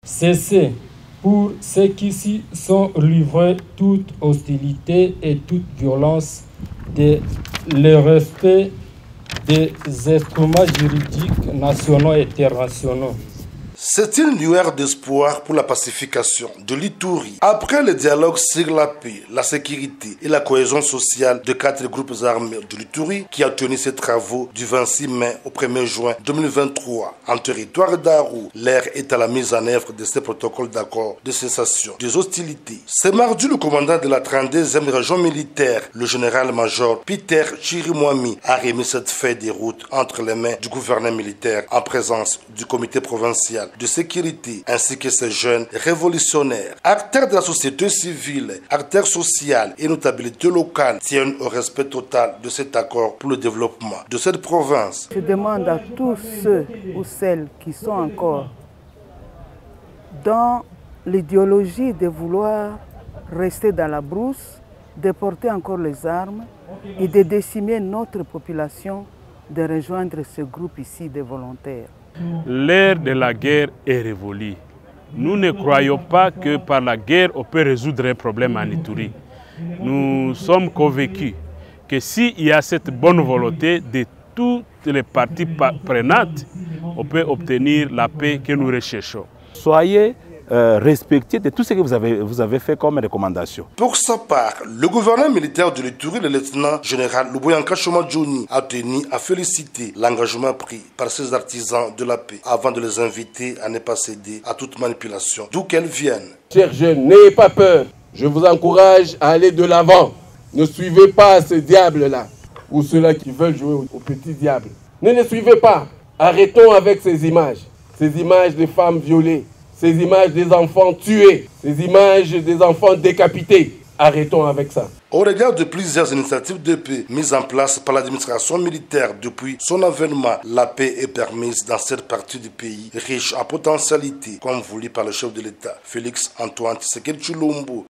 Cessez pour ceux qui s'y sont livrés toute hostilité et toute violence de le respect des instruments juridiques nationaux et internationaux. C'est une lueur d'espoir pour la pacification de l'Ituri. Après le dialogue sur la paix, la sécurité et la cohésion sociale de 4 groupes armés de l'Ituri qui a tenu ses travaux du 26 mai au 1er juin 2023 en territoire d'Aru, l'heure est à la mise en œuvre de ces protocoles d'accord de cessation des hostilités. Ce mardi, le commandant de la 32e région militaire, le général-major Peter Chirimwami, a remis cette feuille de route entre les mains du gouverneur militaire en présence du comité provincial de sécurité ainsi que ces jeunes révolutionnaires. Acteurs de la société civile, acteurs sociaux et notabilités locales tiennent au respect total de cet accord pour le développement de cette province. Je demande à tous ceux ou celles qui sont encore dans l'idéologie de vouloir rester dans la brousse, de porter encore les armes et de décimer notre population, de rejoindre ce groupe ici de volontaires. L'ère de la guerre est révolue. Nous ne croyons pas que par la guerre, on peut résoudre un problème en Ituri. Nous sommes convaincus que s'il y a cette bonne volonté de toutes les parties prenantes, on peut obtenir la paix que nous recherchons. Soyez respecté de tout ce que vous avez fait comme recommandation. Pour sa part, le gouverneur militaire de l'Ituri, le lieutenant général Luboyanka Choma-Jouni, a tenu à féliciter l'engagement pris par ces artisans de la paix avant de les inviter à ne pas céder à toute manipulation, d'où qu'elles viennent. Chers jeunes, n'ayez pas peur. Je vous encourage à aller de l'avant. Ne suivez pas ce diable-là, ou ceux-là qui veulent jouer au petit diable. Ne les suivez pas. Arrêtons avec ces images des femmes violées, ces images des enfants tués, ces images des enfants décapités. Arrêtons avec ça. Au regard de plusieurs initiatives de paix mises en place par l'administration militaire depuis son avènement, la paix est permise dans cette partie du pays riche en potentialités, comme voulu par le chef de l'État, Félix Antoine Tshisekedi Tshilombo.